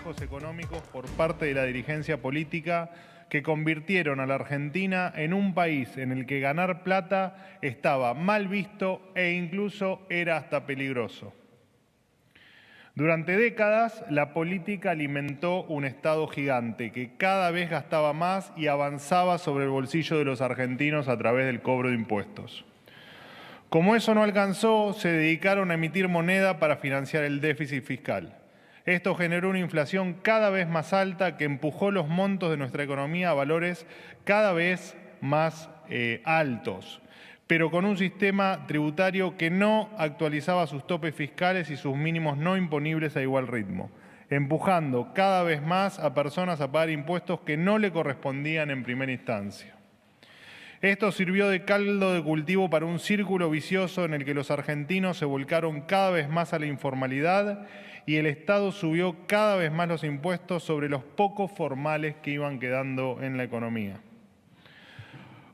manejos económicos por parte de la dirigencia política que convirtieron a la Argentina en un país en el que ganar plata estaba mal visto e incluso era hasta peligroso. Durante décadas, la política alimentó un Estado gigante que cada vez gastaba más y avanzaba sobre el bolsillo de los argentinos a través del cobro de impuestos. Como eso no alcanzó, se dedicaron a emitir moneda para financiar el déficit fiscal. Esto generó una inflación cada vez más alta que empujó los montos de nuestra economía a valores cada vez más altos, pero con un sistema tributario que no actualizaba sus topes fiscales y sus mínimos no imponibles a igual ritmo, empujando cada vez más a personas a pagar impuestos que no le correspondían en primera instancia. Esto sirvió de caldo de cultivo para un círculo vicioso en el que los argentinos se volcaron cada vez más a la informalidad y el Estado subió cada vez más los impuestos sobre los pocos formales que iban quedando en la economía.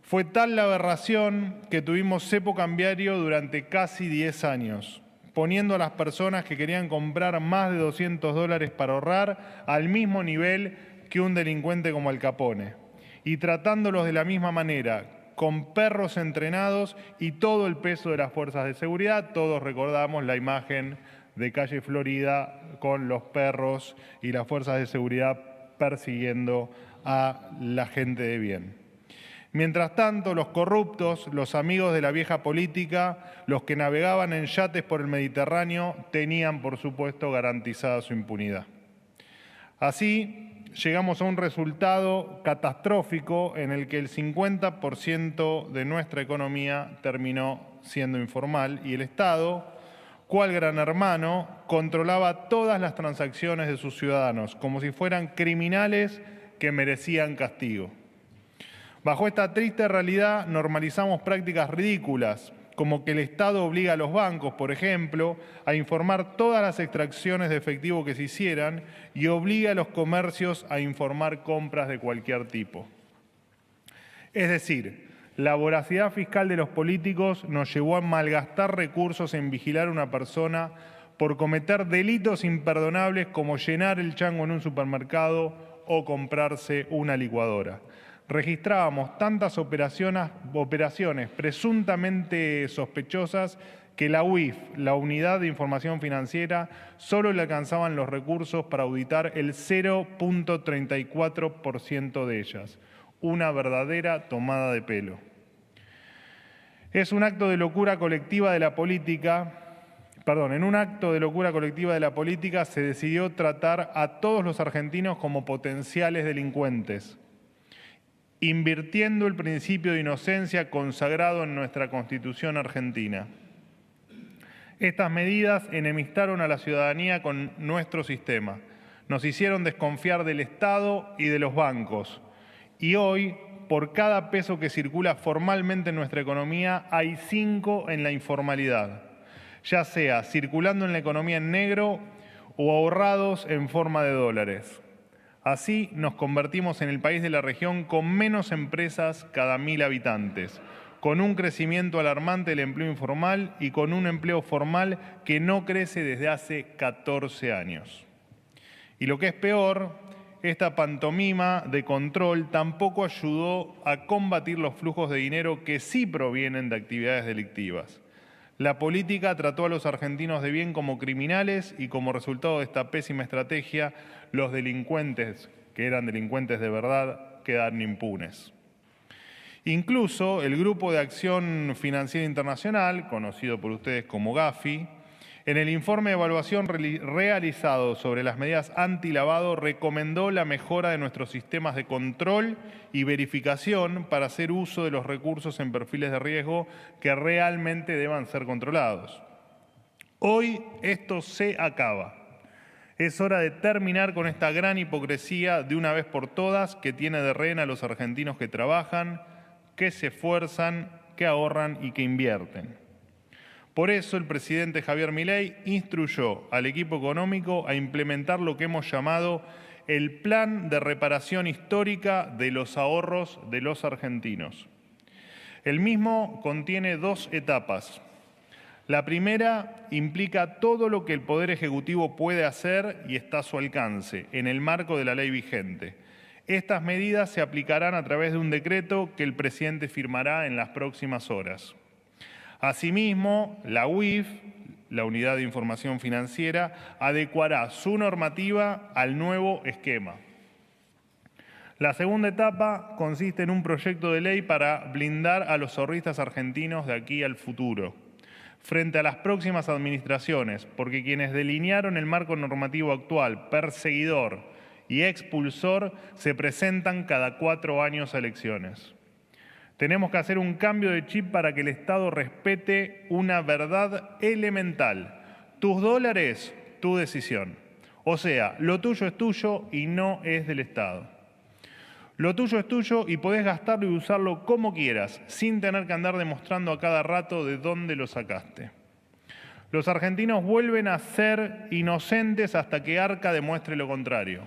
Fue tal la aberración que tuvimos cepo cambiario durante casi 10 años, poniendo a las personas que querían comprar más de $200 para ahorrar al mismo nivel que un delincuente como Al Capone, y tratándolos de la misma manera, con perros entrenados y todo el peso de las fuerzas de seguridad. Todos recordamos la imagen de Calle Florida con los perros y las fuerzas de seguridad persiguiendo a la gente de bien. Mientras tanto, los corruptos, los amigos de la vieja política, los que navegaban en yates por el Mediterráneo, tenían, por supuesto, garantizada su impunidad. Así, llegamos a un resultado catastrófico en el que el 50% de nuestra economía terminó siendo informal y el Estado, cual gran hermano, controlaba todas las transacciones de sus ciudadanos, como si fueran criminales que merecían castigo. Bajo esta triste realidad normalizamos prácticas ridículas, como que el Estado obliga a los bancos, por ejemplo, a informar todas las extracciones de efectivo que se hicieran y obliga a los comercios a informar compras de cualquier tipo. Es decir, la voracidad fiscal de los políticos nos llevó a malgastar recursos en vigilar a una persona por cometer delitos imperdonables como llenar el chango en un supermercado o comprarse una licuadora. Registrábamos tantas operaciones presuntamente sospechosas que la UIF, la Unidad de Información Financiera, solo le alcanzaban los recursos para auditar el 0.34% de ellas. Una verdadera tomada de pelo. En un acto de locura colectiva de la política se decidió tratar a todos los argentinos como potenciales delincuentes, invirtiendo el principio de inocencia consagrado en nuestra Constitución argentina. Estas medidas enemistaron a la ciudadanía con nuestro sistema, nos hicieron desconfiar del Estado y de los bancos. Y hoy, por cada peso que circula formalmente en nuestra economía, hay 5 en la informalidad, ya sea circulando en la economía en negro o ahorrados en forma de dólares. Así nos convertimos en el país de la región con menos empresas cada 1000 habitantes, con un crecimiento alarmante del empleo informal y con un empleo formal que no crece desde hace 14 años. Y lo que es peor, esta pantomima de control tampoco ayudó a combatir los flujos de dinero que sí provienen de actividades delictivas. La política trató a los argentinos de bien como criminales y como resultado de esta pésima estrategia, los delincuentes, que eran delincuentes de verdad, quedaron impunes. Incluso el Grupo de Acción Financiera Internacional, conocido por ustedes como GAFI, en el informe de evaluación realizado sobre las medidas antilavado recomendó la mejora de nuestros sistemas de control y verificación para hacer uso de los recursos en perfiles de riesgo que realmente deban ser controlados. Hoy esto se acaba. Es hora de terminar con esta gran hipocresía de una vez por todas que tiene de rehén a los argentinos que trabajan, que se esfuerzan, que ahorran y que invierten. Por eso el presidente Javier Milei instruyó al equipo económico a implementar lo que hemos llamado el Plan de Reparación Histórica de los Ahorros de los Argentinos. El mismo contiene 2 etapas. La primera implica todo lo que el Poder Ejecutivo puede hacer y está a su alcance, en el marco de la ley vigente. Estas medidas se aplicarán a través de un decreto que el presidente firmará en las próximas horas. Asimismo, la UIF, la Unidad de Información Financiera, adecuará su normativa al nuevo esquema. La segunda etapa consiste en un proyecto de ley para blindar a los ahorristas argentinos de aquí al futuro, frente a las próximas administraciones, porque quienes delinearon el marco normativo actual, perseguidor y expulsor, se presentan cada 4 años a elecciones. Tenemos que hacer un cambio de chip para que el Estado respete una verdad elemental. Tus dólares, tu decisión. O sea, lo tuyo es tuyo y no es del Estado. Lo tuyo es tuyo y podés gastarlo y usarlo como quieras, sin tener que andar demostrando a cada rato de dónde lo sacaste. Los argentinos vuelven a ser inocentes hasta que Arca demuestre lo contrario.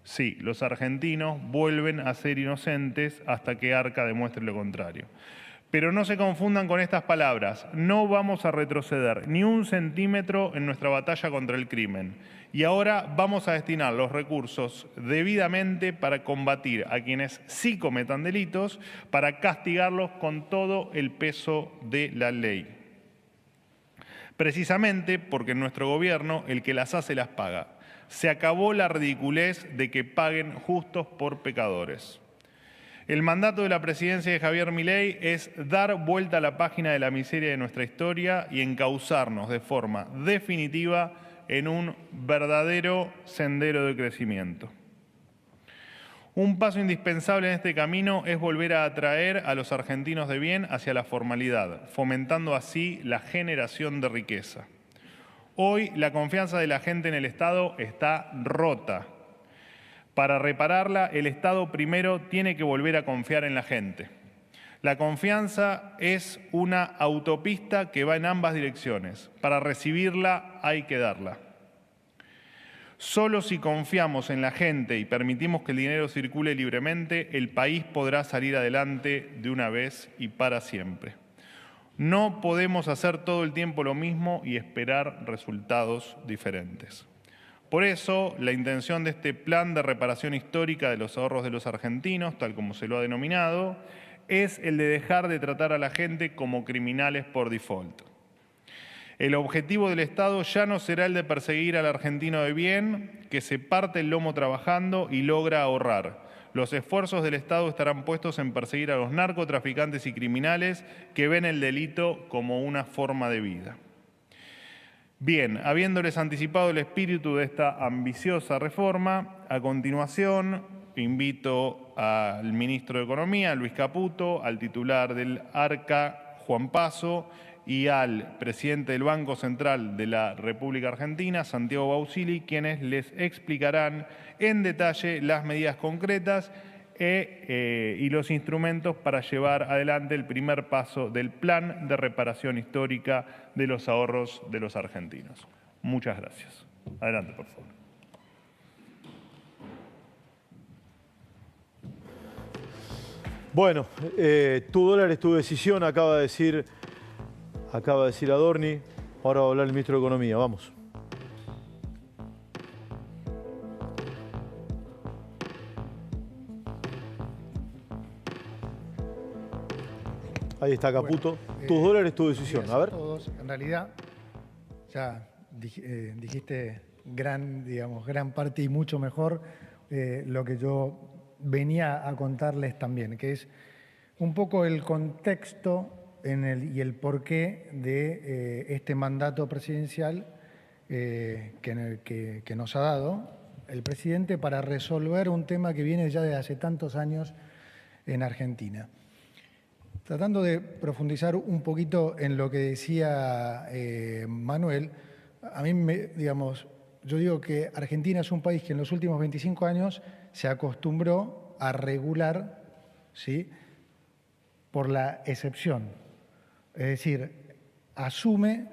Sí, los argentinos vuelven a ser inocentes hasta que Arca demuestre lo contrario. Pero no se confundan con estas palabras. No vamos a retroceder ni un centímetro en nuestra batalla contra el crimen. Y ahora vamos a destinar los recursos debidamente para combatir a quienes sí cometan delitos, para castigarlos con todo el peso de la ley. Precisamente porque en nuestro gobierno el que las hace las paga. Se acabó la ridiculez de que paguen justos por pecadores. El mandato de la presidencia de Javier Milei es dar vuelta a la página de la miseria de nuestra historia y encauzarnos de forma definitiva en un verdadero sendero de crecimiento. Un paso indispensable en este camino es volver a atraer a los argentinos de bien hacia la formalidad, fomentando así la generación de riqueza. Hoy la confianza de la gente en el Estado está rota. Para repararla, el Estado primero tiene que volver a confiar en la gente. La confianza es una autopista que va en ambas direcciones. Para recibirla hay que darla. Solo si confiamos en la gente y permitimos que el dinero circule libremente, el país podrá salir adelante de una vez y para siempre. No podemos hacer todo el tiempo lo mismo y esperar resultados diferentes. Por eso, la intención de este plan de reparación histórica de los ahorros de los argentinos, tal como se lo ha denominado, es el de dejar de tratar a la gente como criminales por default. El objetivo del Estado ya no será el de perseguir al argentino de bien, que se parte el lomo trabajando y logra ahorrar. Los esfuerzos del Estado estarán puestos en perseguir a los narcotraficantes y criminales que ven el delito como una forma de vida. Bien, habiéndoles anticipado el espíritu de esta ambiciosa reforma, a continuación invito al ministro de Economía, Luis Caputo, al titular del ARCA, Juan Paso, y al presidente del Banco Central de la República Argentina, Santiago Bausili, quienes les explicarán en detalle las medidas concretas y los instrumentos para llevar adelante el primer paso del plan de reparación histórica de los ahorros de los argentinos. Muchas gracias. Adelante, por favor. Bueno, tu dólar es tu decisión, acaba de decir Adorni. Ahora va a hablar el ministro de Economía. Vamos. Ahí está Caputo. Bueno, tus dólares, tu decisión. A ver. Todos, en realidad, ya dijiste gran parte y mucho mejor lo que yo venía a contarles también, que es un poco el contexto y el porqué de este mandato presidencial que nos ha dado el presidente para resolver un tema que viene ya de hace tantos años en Argentina. Tratando de profundizar un poquito en lo que decía Manuel, a mí, yo digo que Argentina es un país que en los últimos 25 años se acostumbró a regular, ¿sí?, por la excepción. Es decir, asume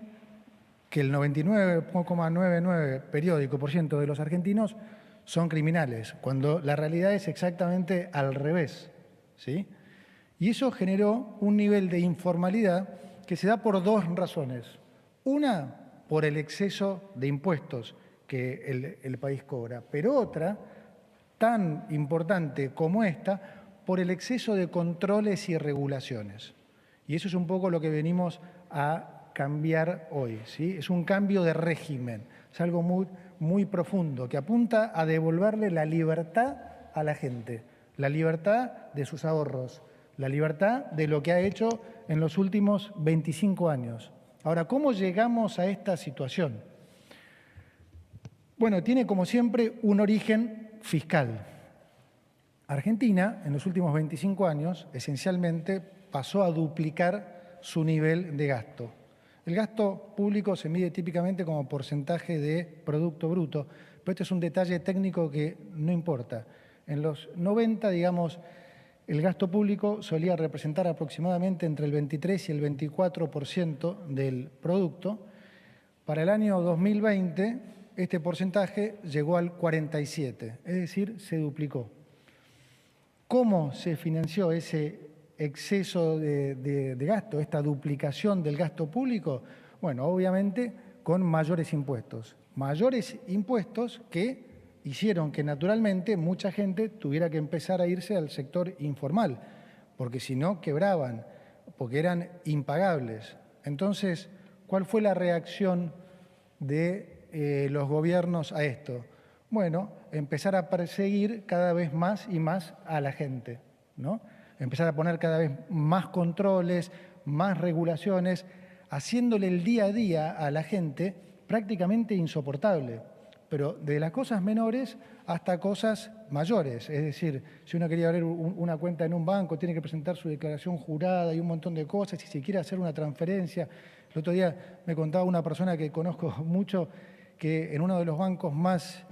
que el 99,99% periódico de los argentinos son criminales, cuando la realidad es exactamente al revés, ¿sí? Y eso generó un nivel de informalidad que se da por dos razones. Una, por el exceso de impuestos que el país cobra, pero otra, tan importante como esta, por el exceso de controles y regulaciones. Y eso es un poco lo que venimos a cambiar hoy, ¿sí? Es un cambio de régimen, es algo muy profundo, que apunta a devolverle la libertad a la gente, la libertad de sus ahorros, la libertad de lo que ha hecho en los últimos 25 años. Ahora, ¿cómo llegamos a esta situación? Bueno, tiene como siempre un origen fiscal. Argentina, en los últimos 25 años, esencialmente pasó a duplicar su nivel de gasto. El gasto público se mide típicamente como porcentaje de Producto Bruto, pero este es un detalle técnico que no importa. En los 90, digamos, el gasto público solía representar aproximadamente entre el 23 y el 24% del producto. Para el año 2020, este porcentaje llegó al 47%, es decir, se duplicó. ¿Cómo se financió ese exceso de gasto, esta duplicación del gasto público? Bueno, obviamente con mayores impuestos. Mayores impuestos que hicieron que naturalmente mucha gente tuviera que empezar a irse al sector informal, porque si no quebraban, porque eran impagables. Entonces, ¿cuál fue la reacción de los gobiernos a esto? Bueno, empezar a perseguir cada vez más y más a la gente, ¿no? Empezar a poner cada vez más controles, más regulaciones, haciéndole el día a día a la gente prácticamente insoportable, pero de las cosas menores hasta cosas mayores. Es decir, si uno quería abrir una cuenta en un banco, tiene que presentar su declaración jurada y un montón de cosas, y si quiere hacer una transferencia. El otro día me contaba una persona que conozco mucho que en uno de los bancos más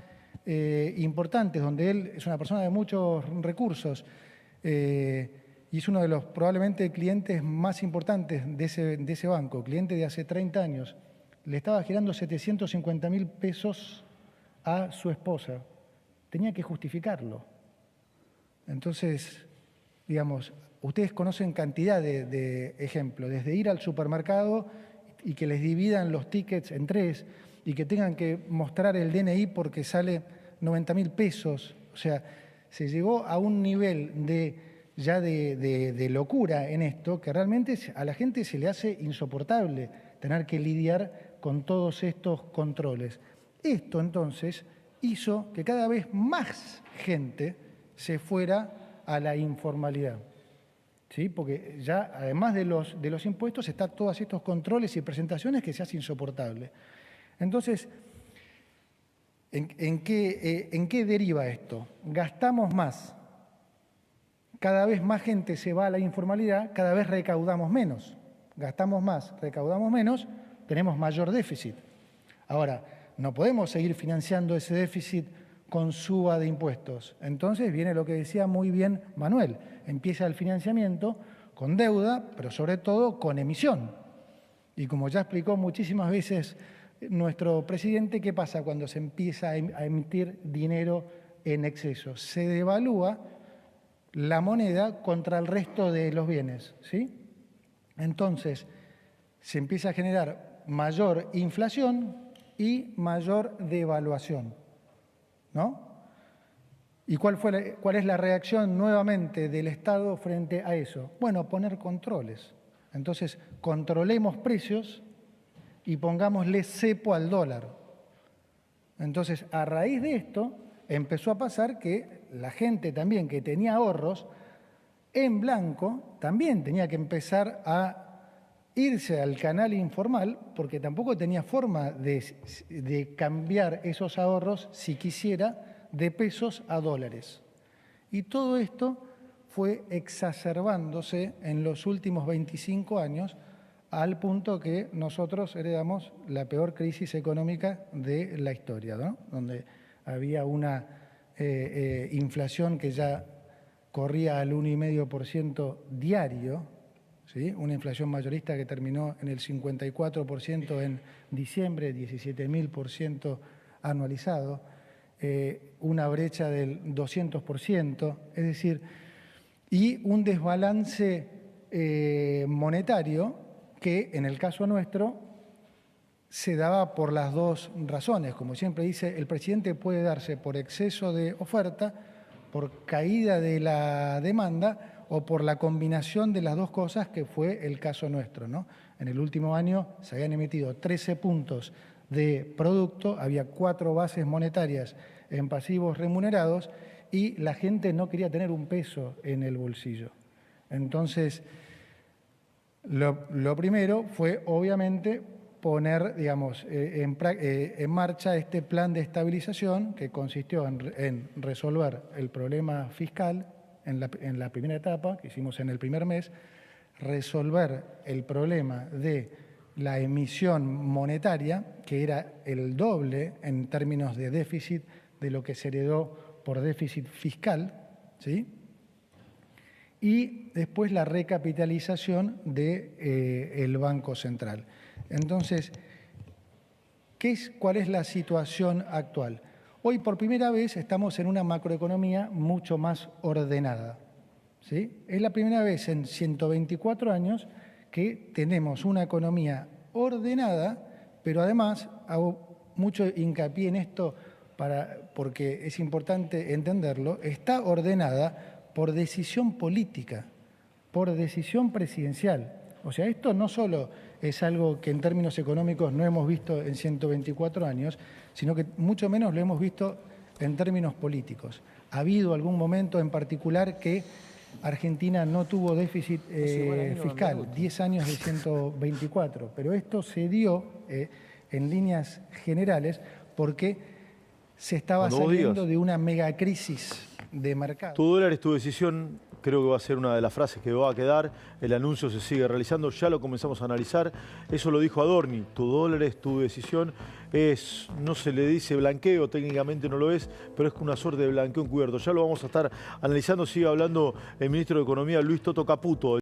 importantes, donde él es una persona de muchos recursos, y es uno de los probablemente clientes más importantes de ese banco, cliente de hace 30 años, le estaba girando 750.000 pesos a su esposa. Tenía que justificarlo. Entonces, digamos, ustedes conocen cantidad de ejemplos, desde ir al supermercado y que les dividan los tickets en 3 y que tengan que mostrar el DNI porque sale 90.000 pesos. O sea, se llegó a un nivel de locura en esto que realmente a la gente se le hace insoportable tener que lidiar con todos estos controles. Esto entonces hizo que cada vez más gente se fuera a la informalidad, ¿sí? Porque ya además de los impuestos están todos estos controles y presentaciones que se hace insoportable. Entonces, ¿en qué deriva esto? Gastamos más. Cada vez más gente se va a la informalidad, cada vez recaudamos menos. Gastamos más, recaudamos menos, tenemos mayor déficit. Ahora, no podemos seguir financiando ese déficit con suba de impuestos. Entonces viene lo que decía muy bien Manuel. Empieza el financiamiento con deuda, pero sobre todo con emisión. Y como ya explicó muchísimas veces nuestro presidente, ¿qué pasa cuando se empieza a emitir dinero en exceso? Se devalúa la moneda contra el resto de los bienes, ¿sí? Entonces, se empieza a generar mayor inflación y mayor devaluación, ¿no? ¿Y cuál es la reacción nuevamente del Estado frente a eso? Bueno, poner controles. Entonces, controlemos precios y pongámosle cepo al dólar. Entonces, a raíz de esto, empezó a pasar que la gente también que tenía ahorros en blanco también tenía que empezar a irse al canal informal porque tampoco tenía forma de cambiar esos ahorros, si quisiera, de pesos a dólares. Y todo esto fue exacerbándose en los últimos 25 años al punto que nosotros heredamos la peor crisis económica de la historia, ¿no? Donde había una inflación que ya corría al 1,5% diario, ¿sí? Una inflación mayorista que terminó en el 54% en diciembre, 17.000% anualizado, una brecha del 200%, es decir, y un desbalance monetario que en el caso nuestro se daba por las dos razones. Como siempre dice, el presidente puede darse por exceso de oferta, por caída de la demanda o por la combinación de las dos cosas, que fue el caso nuestro, ¿no? En el último año se habían emitido 13 puntos de producto, había 4 bases monetarias en pasivos remunerados y la gente no quería tener un peso en el bolsillo. Entonces, lo primero fue, obviamente, poner, digamos, en marcha este plan de estabilización que consistió en resolver el problema fiscal en la primera etapa, que hicimos en el primer mes, resolver el problema de la emisión monetaria, que era el doble en términos de déficit de lo que se heredó por déficit fiscal, ¿sí? Y después la recapitalización del Banco Central. Entonces, ¿cuál es la situación actual? Hoy, por primera vez, estamos en una macroeconomía mucho más ordenada, ¿sí? Es la primera vez en 124 años que tenemos una economía ordenada, pero además hago mucho hincapié en esto porque es importante entenderlo, está ordenada por decisión política, por decisión presidencial. O sea, esto no solo es algo que en términos económicos no hemos visto en 124 años, sino que mucho menos lo hemos visto en términos políticos. ¿Ha habido algún momento en particular que Argentina no tuvo déficit fiscal? 10 años de 124, pero esto se dio en líneas generales porque se estaba saliendo de una megacrisis de mercado. Tu dólar es tu decisión, creo que va a ser una de las frases que va a quedar. El anuncio se sigue realizando, ya lo comenzamos a analizar. Eso lo dijo Adorni, tu dólar es tu decisión. No se le dice blanqueo, técnicamente no lo es, pero es una suerte de blanqueo encubierto. Ya lo vamos a estar analizando, sigue hablando el ministro de Economía, Luis Toto Caputo.